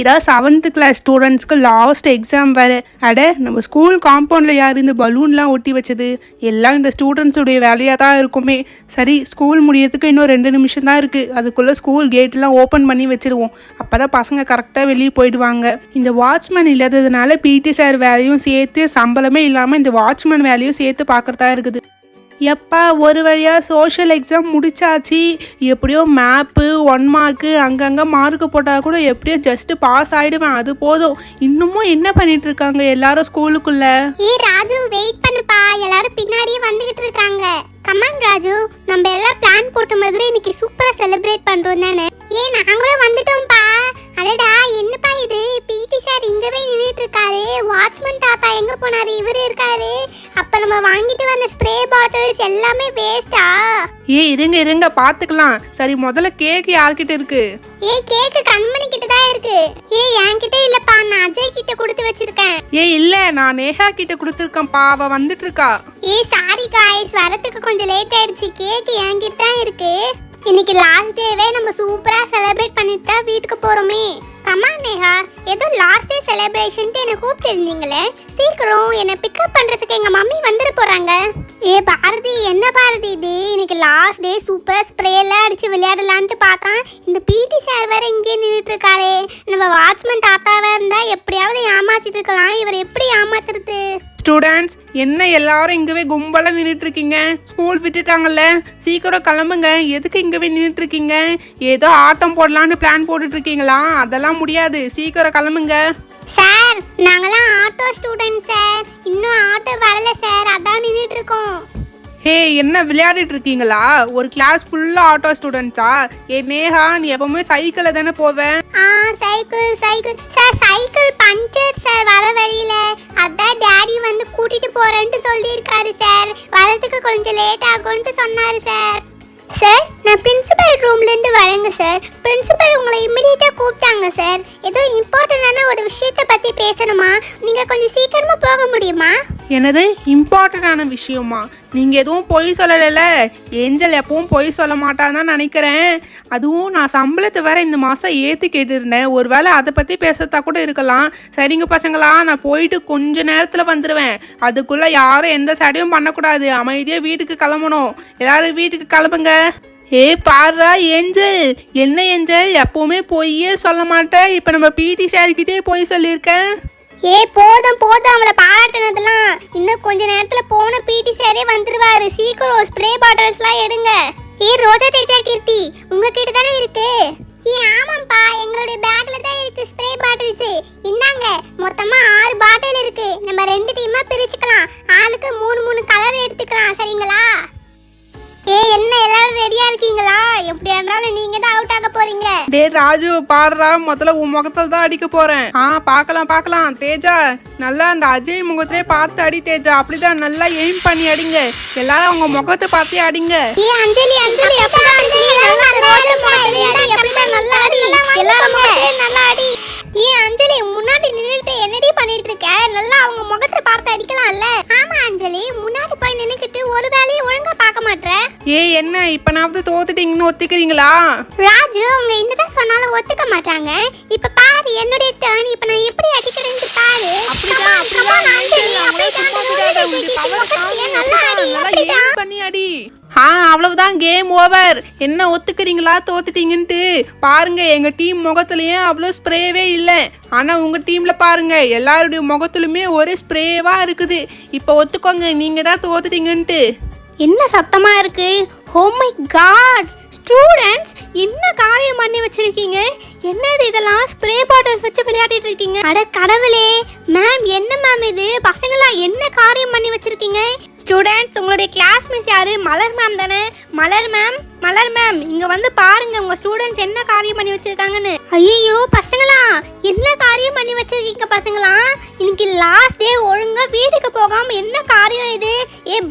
இன்னைக்கு தான் 7th class ஸ்டூடெண்ட்ஸ்க்கு லாஸ்ட் எக்ஸாம் வேறு. அட நம்ம ஸ்கூல் காம்பவுண்டில் யார் இந்த பலூன்லாம் ஒட்டி வச்சது? எல்லாம் இந்த ஸ்டூடெண்ட்ஸுடைய வேலையாக தான் இருக்குமே. சரி, ஸ்கூல் முடியறதுக்கு இன்னும் 2 நிமிஷம் தான் இருக்குது. அதுக்குள்ளே ஸ்கூல் கேட்லாம் ஓப்பன் பண்ணி வச்சுருவோம். அப்போ தான் பசங்க கரெக்டாக வெளியே போயிடுவாங்க. இந்த வாட்ச்மேன் இல்லாததுனால பிடி சார் வேலையும் சேர்த்து, சம்பளமே இல்லாமல் இந்த வாட்ச்மேன் வேலையும் சேர்த்து பார்க்குறதா இருக்குது. எப்பா ஒரு வழியாக சோஷியல் எக்ஸாம் முடிச்சாச்சு. எப்படியோ மேப்பு 1 மார்க்கு அங்கங்கே மார்க்கு போட்டால் கூட எப்படியோ ஜஸ்ட் பாஸ் ஆகிடுவேன். அது போதும். இன்னமும் என்ன பண்ணிட்டு இருக்காங்க எல்லாரும் ஸ்கூலுக்குள்ள? ராஜு வெயிட் பண்ணுப்பா, எல்லாரும் பின்னாடியே வந்துகிட்டு இருக்காங்க. கமான் ராஜு, நம்ம எல்லாம் பிளான் போட்ட மாதிரி இன்னைக்கு சூப்பரா செலிப்ரேட் பண்றோம் தானே? நாங்களும் வந்துட்டோம்ப்பா. அடடா, என்னப்பா இது? பிடி சார் இங்கவே நின்னுட்டு இருக்காரு. வாட்ச்மேன் தாத்தா எங்க போனாரு? இவரு இருக்காரு. அப்ப நம்ம வாங்கிட்டு வந்த ஸ்ப்ரே பாட்டில்ஸ் எல்லாமே வேஸ்டா? இருங்க பாத்துக்கலாம். சரி, முதல்ல கேக் யார்கிட்ட இருக்கு? கேக் கண்மணி கிட்ட தான் இருக்கு. என்கிட்ட இல்லப்பா, நான் அஜய் கிட்ட கொடுத்து வச்சிருக்கேன். இல்ல, நான் நேஹா கிட்ட கொடுத்துருக்கேன்ப்பா. அவ வந்துட்டு இருக்கா. சாரி காய்ஸ், வரதுக்கு கொஞ்சம் லேட் ஆயிடுச்சு. கேக் என்கிட்ட தான் இருக்கு. இன்னைக்கு லாஸ்ட் டேவே நம்ம சூப்பரா செலிப்ரேட் பண்ணிட்டு தான் வீட்டுக்கு போறோமே. கமான் நேஹா, ஏதோ லாஸ்ட் டே செலிப்ரேஷன்ட்டு என்ன கூப்பிட்டு இருந்தீங்களே, சீக்கிரம் என்னை பிக்கப் பண்றதுக்கு எங்க மம்மி வந்துட போறாங்க. பாரதி, என்ன பாரதி இது? இன்னைக்கு லாஸ்ட் டே சூப்பரா ஸ்ப்ரே எல்லாம் அடிச்சு விளையாடலான்ட்டு பார்த்தா இந்த பிடி சார் வேற இங்கே நின்றுட்டு இருக்காரு. நம்ம வாட்ச்மேன் தாத்தாவா இருந்தா எப்படியாவது ஏமாத்திட்டு இருக்கலாம். இவர் எப்படி ஏமாத்துறது? ஸ்டூடெண்ட்ஸ், என்ன எல்லாரும் இங்கவே கும்பலா நின்றுட்டு இருக்கீங்க? ஸ்கூல் விட்டுட்டாங்கல்ல, சீக்கிரம் கிளம்புங்க. எதுக்கு இங்கவே நின்றுட்டு இருக்கீங்க? ஏதோ ஆட்டம் போடலான்னு பிளான் போட்டுட்டு இருக்கீங்களா? அதெல்லாம் முடியாது, சீக்கிரம் கிளம்புங்க. சார், நாங்களாம் ஆட்டோ ஸ்டூடெண்ட் சார். இன்னும் ஆட்டோ வரல சார், அதான் நின்றுட்டு இருக்கோம். என்ன விளையாடிட்டு இருக்கீங்களா? ஒரு கிளாஸ் ஃபுல்லா ஆட்டோ ஸ்டூடெண்ட்ஸா? நேஹா, நீ எப்பவுமே சைக்கிள்ல தானே போவேன்? Cycle sir, cycle puncture sir வர வழியில. அதான் டாடி வந்து கூட்டிட்டு போறேன்னு சொல்லியிருக்காரு சார். வரதுக்கு கொஞ்சம் லேட் ஆகும்னு சொன்னாரு சார். சார், நான் பிரின்சிபல் ரூம்ல இருந்து வரேங்க சார். பிரின்சிபல் உங்களை இமிடியேட்டா கூப்பிட்டாங்க சார். ஏதோ இம்பார்ட்டன்டான ஒரு விஷயத்தை பத்தி பேசணுமா? நீங்க கொஞ்சம் சீக்கிரமா போக முடியுமா? எனது இம்பார்ட்டன்டான விஷயமா? நீங்க எதுவும் பொய் சொல்லல. ஏஞ்சல் எப்பவும் பொய் சொல்ல மாட்டான்னு நினைக்கிறேன். அதுவும் நான் சம்பளத்தை வேற இந்த மாசம் ஏத்தி கேட்டிருந்தேன். ஒருவேளை அதை பத்தி பேசத்தா கூட இருக்கலாம். சரிங்க பசங்களா, நான் போயிட்டு கொஞ்ச நேரத்துல வந்துடுவேன். அதுக்குள்ள யாரும் எந்த சடையும் பண்ணக்கூடாது. அமைதியா வீட்டுக்கு கிளம்பணும். எல்லாரும் வீட்டுக்கு கிளம்புங்க. பாருடா ஏஞ்சல், என்ன ஏஞ்சல் எப்பவுமே பொய்யே சொல்ல மாட்டேன். இப்ப நம்ம பிடி சார்கிட்டே பொய் சொல்லியிருக்கேன். போதும் அவளை பாராட்டினதெல்லாம். இன்னும் கொஞ்ச நேரத்துல போன பிடி சாரே வந்துருவாரு. சீக்கிரம் ஸ்ப்ரே பாட்டில்ஸ்லாம் எடுங்க. ரோஜா தேஜா கீர்த்தி, உங்ககிட்ட தானே இருக்கு? ஆமாப்பா, எங்களுடைய பேக்ல தான் இருக்கு ஸ்ப்ரே பாட்டில்ஸ். இந்தாங்க, மொத்தமா 6 பாட்டில் இருக்கு. நம்ம 2 டீமா பிரிச்சுக்கலாம். ஆளுக்கு 3 கலர் எடுத்துக்கலாம். சரிங்களா? என்ன எல்லாரும் ரெடியா இருக்கீங்களா? எப்படியா இருந்தாலும் நீங்க தான் அவுட் ஆக போறீங்க. ராஜு, பாருடா, முதல்ல உன் முகத்துல தான் அடிக்க போறேன். பார்க்கலாம். தேஜா, நல்லா அந்த அஜய் முகத்திலே பார்த்து அடி தேஜா. அப்படிதான் நல்லா எய்ம் பண்ணி அடிங்க. எல்லாரும் உங்க முகத்தை பார்த்து அடிங்க. அஞ்சலி அஞ்சலி, முன்னாடி நின்னுட்டு என்னடி பண்ணிட்டு இருக்க? நல்லா அவங்க முகத்தை பார்த்து அடிக்கலாம்ல? ஆமா அஞ்சலி, முன்னாடி போய் நின்னுக்கிட்டு ஒரு வேலையை ஒழுங்கா பார்க்க மாட்டற. என்ன இப்ப நான் தோத்துட்டீங்கன்னு ஒத்துக்கிறீங்களா? ராஜு, அவங்க என்னதான் சொன்னாலும் ஒத்துக்க மாட்டாங்க. இப்ப பாரு, என்னுடைய டர்ன். இப்ப நான் எப்படி அடிக்கிறேன்னு பாரு. அவ்வளவுதான், கேம் ஓவர். என்ன ஒத்துக்கிறீங்களா தோத்துட்டீங்கன்ட்டு? பாருங்க, எங்க டீம் முகத்துலயும் அவ்வளவு ஸ்ப்ரேவே இல்லை. ஆனா உங்க டீம்ல பாருங்க, எல்லாருடைய முகத்திலுமே ஒரே ஸ்ப்ரேவா இருக்குது. இப்ப ஒத்துக்கோங்க, நீங்க தான் தோத்துட்டீங்கன்ட்டு. என்ன சத்தமா இருக்கு? ஓ மை காட், ஸ்டூடெண்ட்ஸ், என்ன காரியம் பண்ணி வச்சிருக்கீங்க? என்னது இதெல்லாம்? ஸ்ப்ரே பாட்டில்ஸ் வச்சு விளையாடிட்டு இருக்கீங்க? அட கடவுளே, மேம், என்ன மேம் இது? பசங்களா என்ன காரியம் பண்ணி வச்சிருக்கீங்க? ஸ்டூடெண்ட்ஸ், உங்களுடைய கிளாஸ் மிஸ் யாரு? மலர் மேம் தானே? மலர் மேம், இங்க வந்து பாருங்க, உங்க ஸ்டூடெண்ட்ஸ் என்ன காரியம் பண்ணி வச்சிருக்காங்கன்னு. ஐயோ பசங்களா, என்ன காரியம் பண்ணி வச்சிருக்கீங்க பசங்களா? இன்னைக்கு லாஸ்ட் டே, ஒழுங்கா வீட்டுக்கு போகாம என்ன காரியம் இது?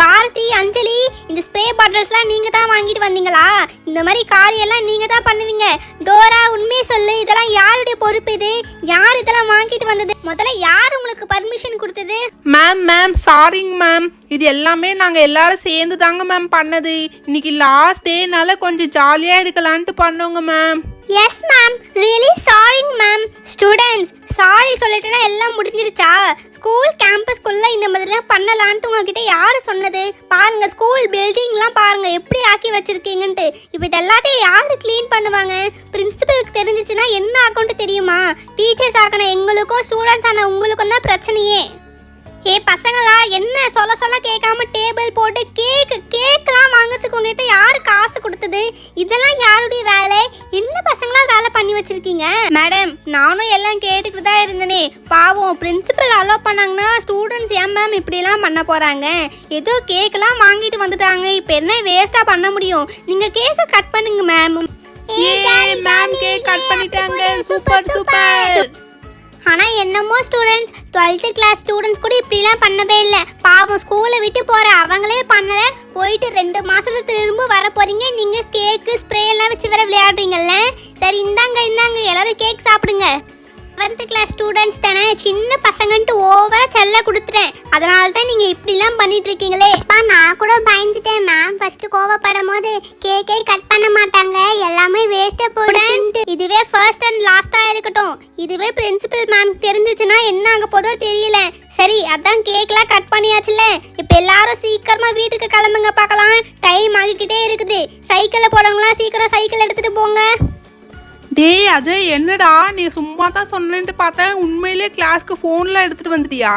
பாரதி, அஞ்சலி, இந்த ஸ்ப்ரே பாட்டில்ஸ்லாம் நீங்க தான் வாங்கிட்டு வந்தீங்களா? இந்த மாதிரி காரியம் எல்லாம் நீங்க தான் பண்ணுவீங்க. டோரா, உண்மையை சொல்லு, இதெல்லாம் யாருடைய பொறுப்பு? இது யார் இதெல்லாம் வாங்கிட்டு வந்தது? முதல்ல யார் உங்களுக்கு பர்மிஷன் கொடுத்தது? மேம் சாரிங்க மேம். இது எல்லாமே நாங்க எல்லாரும் சேர்ந்து தாங்க மேம் பண்ணது. இன்னைக்கு லாஸ்ட் டேனால கொஞ்சம் ஜாலியா இருக்கலான்ட்டு பண்ணோங்க மேம். எஸ் மேம், ரியலி சாரிங் மேம். ஸ்டூடெண்ட்ஸ், சாரி சொல்லிட்டேன்னா எல்லாம் முடிஞ்சிருச்சா? ஸ்கூல் கேம்பஸ்குள்ளே இந்த மாதிரிலாம் பண்ணலான்ட்டு உங்ககிட்ட யார் சொன்னது? பாருங்கள், ஸ்கூல் பில்டிங்லாம் பாருங்கள் எப்படி ஆக்கி வச்சுருக்கீங்கன்ட்டு. இப்போ இது எல்லாத்தையும் யார் க்ளீன் பண்ணுவாங்க? பிரின்சிபலுக்கு தெரிஞ்சிச்சுன்னா என்ன ஆகும்ட்டு தெரியுமா? டீச்சர்ஸ் ஆக்கின எங்களுக்கும் ஸ்டூடெண்ட்ஸ் ஆன உங்களுக்கும் தான் பிரச்சனையே. ஏ பசங்களா, என்ன சொல்ல சொல்ல கேட்காம டேபிள் போட்டு கேக்லாம் வாங்கிறதுக்கு உங்ககிட்ட யார் காசு கொடுத்தது? இதெல்லாம் யாருடைய வேலை? என்ன பசங்களா வேலை பண்ணி வச்சிருக்கீங்க? மேடம், நானும் எல்லாம் கேட்டுக்கிட்டு தான் இருந்தேனே. பாவம், பிரின்சிபல் அலோவ் பண்ணாங்கன்னா ஸ்டூடெண்ட்ஸ் ஏன் மேம் இப்படிலாம் பண்ண போறாங்க? ஏதோ கேக்கெல்லாம் வாங்கிட்டு வந்துட்டாங்க, இப்போ என்ன வேஸ்டா பண்ண முடியும்? நீங்க கேக்க கட் பண்ணுங்க மேம். மேம் கேக் கட் பண்ணிட்டாங்க. Super super. ஆனால் என்னமோ ஸ்டூடெண்ட்ஸ், 12th கிளாஸ் ஸ்டூடெண்ட்ஸ் கூட இப்படிலாம் பண்ணவே இல்லை. பாவம், ஸ்கூலை விட்டு போகிற அவங்களே பண்ணல. போயிட்டு 2 மாதத்துக்கு திரும்ப வர போகிறீங்க. நீங்கள் கேக்கு ஸ்ப்ரே எல்லாம் வச்சு வர விளையாடுறீங்கல்ல. சரி, இந்தாங்க எல்லாரும் கேக் சாப்பிடுங்க. 12th கிளாஸ் ஸ்டூடெண்ட்ஸ் தானே, சின்ன பசங்கன்ட்டு ஓவராக செல்ல கொடுத்துட்டேன். அதனால தான் நீங்கள் இப்படிலாம் பண்ணிட்டு இருக்கீங்களே. நான் கூட பயந்துட்டேன் மேம். ஃபர்ஸ்ட் கோவப்படும் போது கேக்கே கட் பண்ண மாட்டாங்க, எல்லாமே வேஸ்ட்டாக போயிடுச்சு. இதுவே ஃபர்ஸ்ட் அண்ட் லாஸ்ட்டாக இருக்கட்டும். இதுவே பிரின்சிபல் மேம் தெரிஞ்சிச்சுன்னா என்ன ஆக போதோ தெரியல. சரி, அதான் கேக்லாம் கட் பண்ணியாச்சுல. இப்போ எல்லாரும் சீக்கிரமா வீட்டுக்கு கிளம்புங்க, பார்க்கலாம். டைம் ஆகிக்கிட்டே இருக்குது. சைக்கிளில் போகிறவங்களாம் சீக்கிரம் சைக்கிள் எடுத்துகிட்டு போங்க. டேய் அஜய், என்னடா நீ சும்மா தான் சொன்னேன்ட்டு பார்த்தேன், உண்மையிலே கிளாஸ்க்கு ஃபோன்லாம் எடுத்துகிட்டு வந்துட்டியா?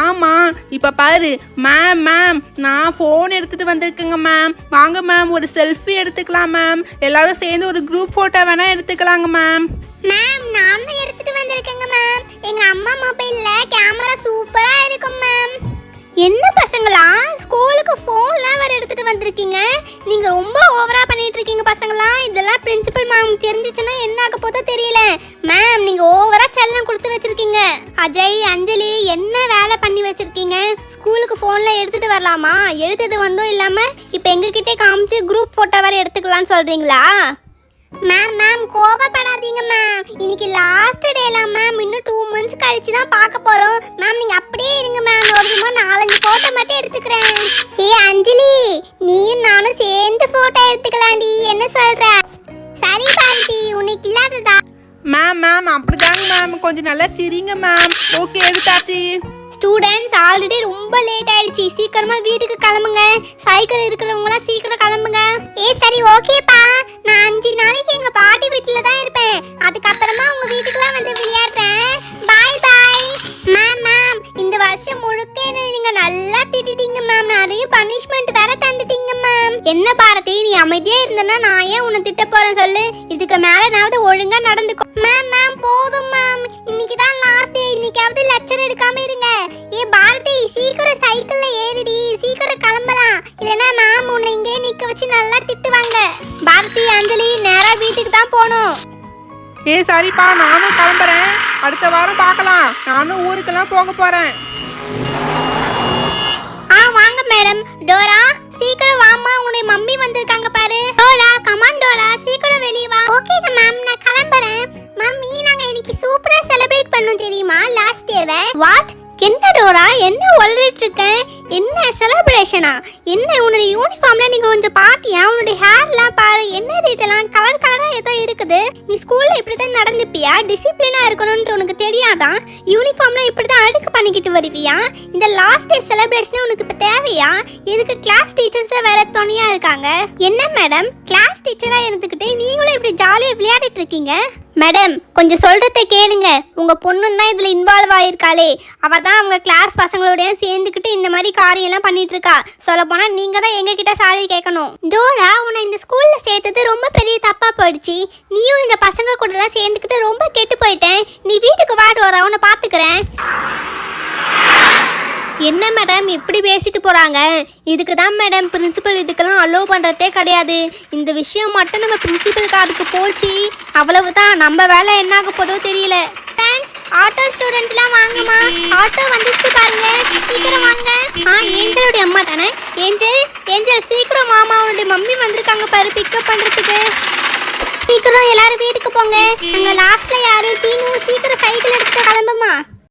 ஆமாம், இப்போ பாரு மேம் நான் ஃபோன் எடுத்துகிட்டு வந்திருக்கேங்க மேம். வாங்க மேம், ஒரு செல்ஃபி எடுத்துக்கலாம் மேம். எல்லாரும் சேர்ந்து ஒரு குரூப் ஃபோட்டோ வேணால் எடுத்துக்கலாங்க மேம். மேம், நானும் எடுத்துட்டு வந்திருக்கேங்க மேம். எங்க அம்மா மொபைல்ல கேமரா சூப்பரா இருக்கும் மேம். என்ன பசங்களா, ஸ்கூலுக்கு ஃபோன்லாம் வேற எடுத்துட்டு வந்திருக்கீங்க? நீங்க ரொம்ப ஓவரா பண்ணிட்டு இருக்கீங்க பசங்களா. இதெல்லாம் பிரின்சிபல் மேம் தெரிஞ்சிச்சுன்னா என்ன ஆக போதோ தெரியல. மேம், நீங்க ஓவரா செல்லம் கொடுத்து வச்சிருக்கீங்க. அஜய், அஞ்சலி, என்ன வேலை பண்ணி வச்சிருக்கீங்க? ஸ்கூலுக்கு ஃபோன்ல எடுத்துட்டு வரலாமா? எடுத்தது வந்தும் இல்லாம இப்போ எங்ககிட்டே காமிச்சு குரூப் போட்டோ வேற எடுத்துக்கலாம்னு சொல்றீங்களா? மேம் கோவப்படாதீங்க மேம். இன்னைக்கு லாஸ்ட் டேலாம் மேம். இன்னும் 2 months கழிச்சு தான் பார்க்க போறோம் மேம். நீங்க அப்படியே இருங்க மேம். ஒரு சும்மா 4-5 போட்டோ மட்டும் எடுத்துக்கிறேன். அஞ்சலி, நீயும் நானும் சேர்ந்து போட்டோ எடுத்துக்கலாம்டி. என்ன சொல்ற? சரி பாரதி, உனக்கு இல்லாததா? மேம் அப்படிதாங்க மேம், கொஞ்சம் நல்லா சிரிங்க மேம். ஓகே, எடுத்தாச்சு. ஸ்டூடெண்ட்ஸ், ஆல்ரெடி ரொம்ப லேட் ஆயிடுச்சு. சீக்கிரமா வீட்டுக்கு கிளம்புங்க. சைக்கிள் இருக்கிறவங்களாம் சீக்கிரம் கிளம்புங்க. சரி ஓகேப்பா. நான் 5 நாளைக்கு எங்க பாட்டி வீட்டுல தான் இருப்பேன். அதுக்கப்புறமா உங்க வீட்டுக்குலாம் வந்து விளையாடுறேன். பாய் பாய். மேம், இந்த வருஷம் முழுக்க நீங்க நல்லா திட்டிட்டீங்க மேம். நிறைய பனிஷ்மெண்ட் வேற தந்துட்டீங்க மேம். என்ன பாரதி, நீ அமைதியா இருந்தனா நான் ஏன் உன்னை திட்ட போறேன் சொல்லு. இதுக்கு மேலனாவது ஒழுங்கா நடந்துக்கோ. மேம் போதும் மேம். இன்னைக்கு தான் லாஸ்ட் டே. இன்னைக்காவது லெக்சர் எடுக்காம இருங்க. பாரதி, சீக்கிரம் சைக்கிள்ல ஏறிடி. சீக்கிரம் கிளம்பலாம். இல்லனா மேம் உன்னை இங்கே நிக்க வச்சு நல்லா திட்டுவாங்க. பாரதி, அஞ்சலி, நேரா வீட்டுக்கு தான் போகணும். சரிப்பா, நானும் கிளம்புறேன். அடுத்த வாரம் பார்க்கலாம். நானும் ஊருக்கெல்லாம் போக போறேன். வாங்க மேடம். டோரா, சீக்கிரம் வாமா. உன்னை மம்மி வந்திருக்காங்க பாரு. டோரா, கமான் டோரா, சீக்கிரம் வெளிய வா. ஓகேங்க மேம், நான் கிளம்புறேன். மம்மி, நாங்க இன்னைக்கு சூப்பரா செலிப்ரேட் பண்ணோம் தெரியுமா, லாஸ்ட் டேவை. வாட்? என்ன டோரா, என்ன உளறிட்டு இருக்க? என்ன செலிப்ரேஷனா? என்ன உன்னுடைய யூனிஃபார்ம்ல நீங்க கொஞ்சம் பாத்தியா? உன்னுடைய ஹேர்லாம் பாரு, என்னது இதெல்லாம் கலர் கலரா ஏதோ இருக்குது. நீ ஸ்கூல்ல இப்படிதான் நடந்துப்பியா? டிசிப்ளினா இருக்கணும்னு உனக்கு தெரியாதா? யூனிஃபார்ம்ல இப்படிதான் அழுக்கு பண்ணிக்கிட்டு வருவியா? இந்த லாஸ்ட் டே செலிப்ரேஷன் உனக்கு இப்ப தேவையா? இதுக்கு கிளாஸ் டீச்சர்ஸே வேற துணையா இருக்காங்க. என்ன மேடம், கிளாஸ் டீச்சரா இருந்துகிட்டு நீங்களும் இப்படி ஜாலியா விளையாடிட்டு இருக்கீங்க? மேடம், கொஞ்சம் சொல்றதை கேளுங்க. உங்க பொண்ணும் தான் இதுல இன்வால்வ் ஆயிருக்காளே. அவ தான் அவங்க கிளாஸ் பசங்களோடய சேர்ந்துக்கிட்டு இந்த மாதிரி காரியெல்லாம் பண்ணிட்டு இருக்கா. சொல்ல போனா நீங்க தான் எங்க கிட்ட சாரி கேட்கணும். டோரா, உன்னை இந்த ஸ்கூல்ல சேர்த்தது ரொம்ப பெரிய தப்பா போயிடுச்சு. நீயும் இந்த பசங்க கூட எல்லாம் சேர்ந்துக்கிட்டு ரொம்ப கெட்டு போயிட்டேன். நீ வீட்டுக்கு வா டோரா, உன்னை பாத்துக்கிறேன். என்ன மேடம் இப்படி பேசிட்டு போறாங்க? இதுக்கு தான் மேடம் பிரின்சிபல் இதுக்கெல்லாம் அலோவ் பண்றதே கிடையாது. இந்த விஷயம் மட்டும் நம்ம பிரின்சிபல் காதுக்கு போச்சு, அவ்வளவுதான். நம்ம வேலை என்ன ஆக போதோ தெரியல. தேங்க்ஸ். ஆட்டோ ஸ்டூடெண்ட்ஸ்லாம் வாங்கம்மா. ஆட்டோ வந்துச்சு பாருங்க, சீக்கிரம் வாங்க. ஏஞ்சலுடைய அம்மா தானே? ஏஞ்சல் சீக்கிரம் வாமா. அவனுடைய மம்மி வந்திருக்காங்க பாரு பிக்கப் பண்றதுக்கு. சீக்கிரம் எல்லாரும் வீட்டுக்கு போங்க. அங்க லாஸ்ட்ல யாரு? தீனு, சீக்கிரம் சைக்கிள் எடுத்து கிளம்புமா.